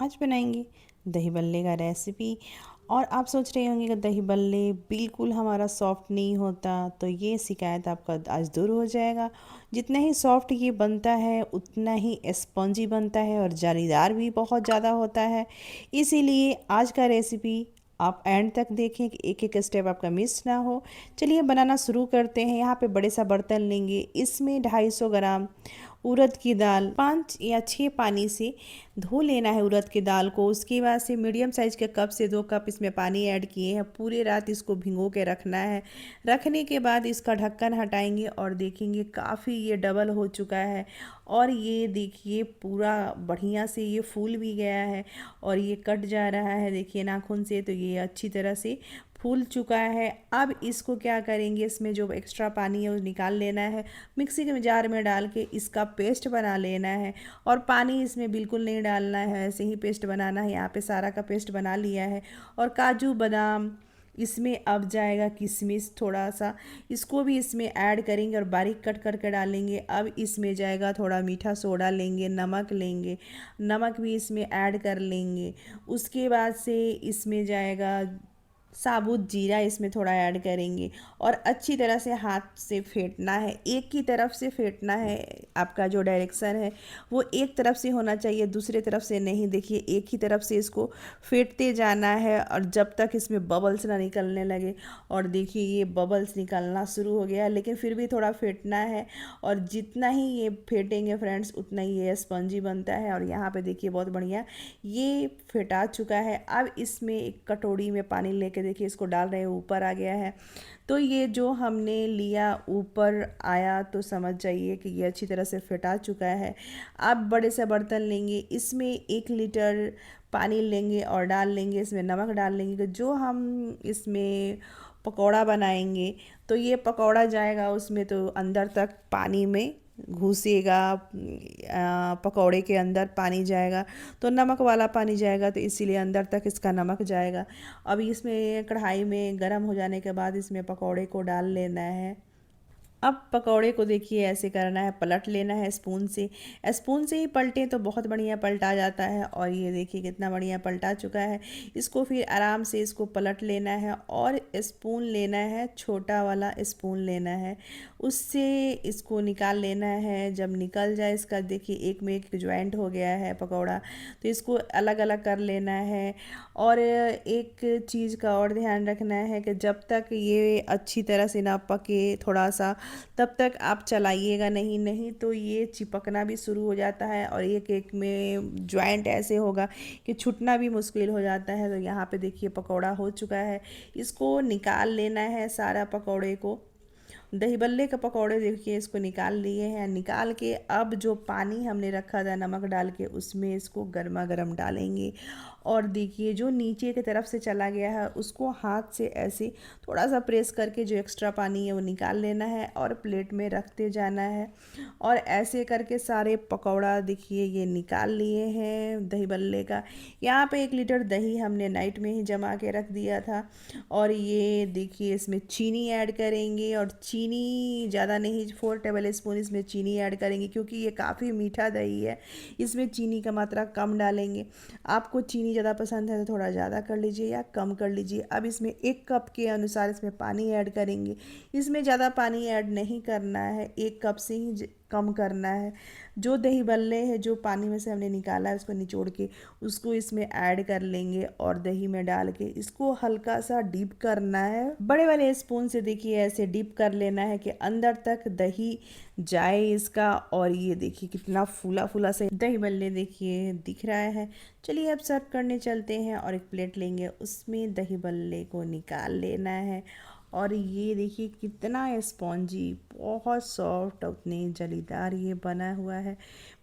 आज बनाएंगे दही बल्ले का रेसिपी। और आप सोच रहे होंगे कि दही बल्ले बिल्कुल हमारा सॉफ्ट नहीं होता, तो ये शिकायत आपका आज दूर हो जाएगा। जितना ही सॉफ्ट ये बनता है उतना ही स्पंजी बनता है और जालीदार भी बहुत ज़्यादा होता है। इसीलिए आज का रेसिपी आप एंड तक देखें कि एक एक स्टेप आपका मिस ना हो। चलिए बनाना शुरू करते हैं। यहाँ पे बड़े सा बर्तन लेंगे, इसमें 250 ग्राम उड़द की दाल 5 या 6 पानी से धो लेना है उड़द की दाल को। उसके बाद से मीडियम साइज़ के कप से 2 कप इसमें पानी ऐड किए हैं। पूरे रात इसको भिगो के रखना है। रखने के बाद इसका ढक्कन हटाएंगे और देखेंगे काफ़ी ये डबल हो चुका है। और ये देखिए पूरा बढ़िया से ये फूल भी गया है और ये कट जा रहा है, देखिए नाखून से, तो ये अच्छी तरह से फूल चुका है। अब इसको क्या करेंगे, इसमें जो एक्स्ट्रा पानी है वो निकाल लेना है। मिक्सी के जार में डाल के इसका पेस्ट बना लेना है। और पानी इसमें बिल्कुल नहीं डालना है, ऐसे ही पेस्ट बनाना है। यहाँ पे सारा का पेस्ट बना लिया है। और काजू बादाम इसमें अब जाएगा, किशमिश थोड़ा सा, इसको भी इसमें ऐड करेंगे और बारीक कट करके डालेंगे। अब इसमें जाएगा थोड़ा मीठा सोडा लेंगे, नमक लेंगे, नमक भी इसमें ऐड कर लेंगे। उसके बाद से इसमें जाएगा साबुत जीरा, इसमें थोड़ा ऐड करेंगे और अच्छी तरह से हाथ से फेंटना है। एक ही तरफ से फेंटना है, आपका जो डायरेक्शन है वो एक तरफ से होना चाहिए, दूसरे तरफ से नहीं। देखिए एक ही तरफ से इसको फेंटते जाना है और जब तक इसमें बबल्स ना निकलने लगे। और देखिए ये बबल्स निकलना शुरू हो गया है, लेकिन फिर भी थोड़ा फेंटना है। और जितना ही ये फेंटेंगे फ्रेंड्स उतना ही ये स्पंजी बनता है। और यहाँ पे देखिए बहुत बढ़िया ये फेंटा चुका है। अब इसमें एक कटोरी में पानी लेके देखिए इसको डाल रहे हैं, ऊपर आ गया है। तो ये जो हमने लिया ऊपर आया, तो समझ जाइए कि ये अच्छी तरह से फेंटा चुका है। अब बड़े से बर्तन लेंगे, इसमें 1 लीटर पानी लेंगे और डाल लेंगे, इसमें नमक डाल लेंगे। कि जो हम इसमें पकौड़ा बनाएंगे तो ये पकौड़ा जाएगा उसमें, तो अंदर तक पानी में घुसेगा। पकौड़े के अंदर पानी जाएगा तो नमक वाला पानी जाएगा, तो इसीलिए अंदर तक इसका नमक जाएगा। अब इसमें कढ़ाई में गर्म हो जाने के बाद इसमें पकौड़े को डाल लेना है। अब पकौड़े को देखिए ऐसे करना है, पलट लेना है स्पून से। स्पून से ही पलटें तो बहुत बढ़िया पलटा जाता है। और ये देखिए कितना बढ़िया पलटा चुका है। इसको फिर आराम से इसको पलट लेना है और स्पून लेना है, छोटा वाला स्पून लेना है, उससे इसको निकाल लेना है। जब निकल जाए इसका, देखिए एक में एक ज्वाइंट हो गया है पकौड़ा, तो इसको अलग अलग कर लेना है। और एक चीज़ का और ध्यान रखना है कि जब तक ये अच्छी तरह से ना पके थोड़ा सा, तब तक आप चलाइएगा नहीं, नहीं तो ये चिपकना भी शुरू हो जाता है और एक एक में ज्वाइंट ऐसे होगा कि छूटना भी मुश्किल हो जाता है। तो यहाँ पे देखिए पकौड़ा हो चुका है, इसको निकाल लेना है सारा पकौड़े को। दही बल्ले के पकौड़े देखिए इसको निकाल लिए हैं। निकाल के अब जो पानी हमने रखा था नमक डाल के, उसमें इसको गर्मा गर्म डालेंगे। और देखिए जो नीचे की तरफ से चला गया है उसको हाथ से ऐसे थोड़ा सा प्रेस करके जो एक्स्ट्रा पानी है वो निकाल लेना है और प्लेट में रखते जाना है। और ऐसे करके सारे पकौड़ा देखिए ये निकाल लिए हैं दही बल्ले का। यहाँ पे 1 लीटर दही हमने नाइट में ही जमा के रख दिया था। और ये देखिए इसमें चीनी ऐड करेंगे, और चीनी ज़्यादा नहीं, 4 टेबल स्पून इसमें चीनी ऐड करेंगे क्योंकि ये काफ़ी मीठा दही है, इसमें चीनी का मात्रा कम डालेंगे। आपको चीनी ज़्यादा पसंद है तो थोड़ा ज़्यादा कर लीजिए या कम कर लीजिए। अब इसमें 1 कप के अनुसार इसमें पानी ऐड करेंगे। इसमें ज़्यादा पानी ऐड नहीं करना है, 1 कप से ही कम करना है। जो दही बल्ले है जो पानी में से हमने निकाला है उसको निचोड़ के उसको इसमें ऐड कर लेंगे और दही में डाल के इसको हल्का सा डीप करना है। बड़े वाले स्पून से देखिए ऐसे डीप कर लेना है कि अंदर तक दही जाए इसका। और ये देखिए कितना फूला फूला से दही बल्ले देखिए दिख रहा है। चलिए अब सर्व करने चलते हैं और एक प्लेट लेंगे, उसमें दही बल्ले को निकाल लेना है। और ये देखिए कितना स्पॉन्जी, बहुत सॉफ्ट, उतने जलीदार ये बना हुआ है।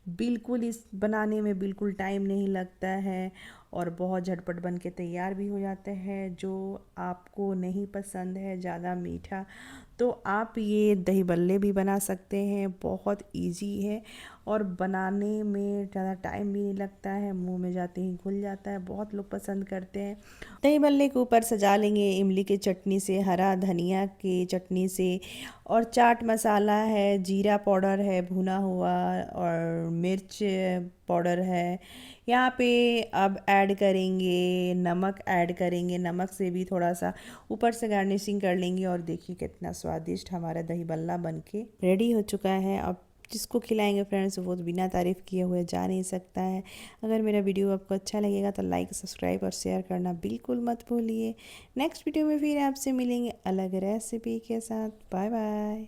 बिल्कुल इस बनाने में बिल्कुल टाइम नहीं लगता है और बहुत झटपट बन के तैयार भी हो जाता है। जो आपको नहीं पसंद है ज़्यादा मीठा, तो आप ये दही बल्ले भी बना सकते हैं, बहुत इजी है और बनाने में ज़्यादा टाइम भी नहीं लगता है, मुंह में जाते ही घुल जाता है, बहुत लोग पसंद करते हैं। दही बल्ले के ऊपर सजा लेंगे इमली की चटनी से, हरा धनिया की चटनी से, और चाट मसाला है, जीरा पाउडर है भुना हुआ, और मिर्च पाउडर है, यहाँ पे अब ऐड करेंगे नमक, ऐड करेंगे नमक से भी थोड़ा सा ऊपर से गार्निशिंग कर लेंगे। और देखिए कितना स्वादिष्ट हमारा दही बल्ला बनके रेडी हो चुका है। अब जिसको खिलाएंगे फ्रेंड्स वो तो बिना तारीफ़ किए हुए जा नहीं सकता है। अगर मेरा वीडियो आपको अच्छा लगेगा तो लाइक, सब्सक्राइब और शेयर करना बिल्कुल मत भूलिए। नेक्स्ट वीडियो में फिर आपसे मिलेंगे अलग रेसिपी के साथ। Bye bye.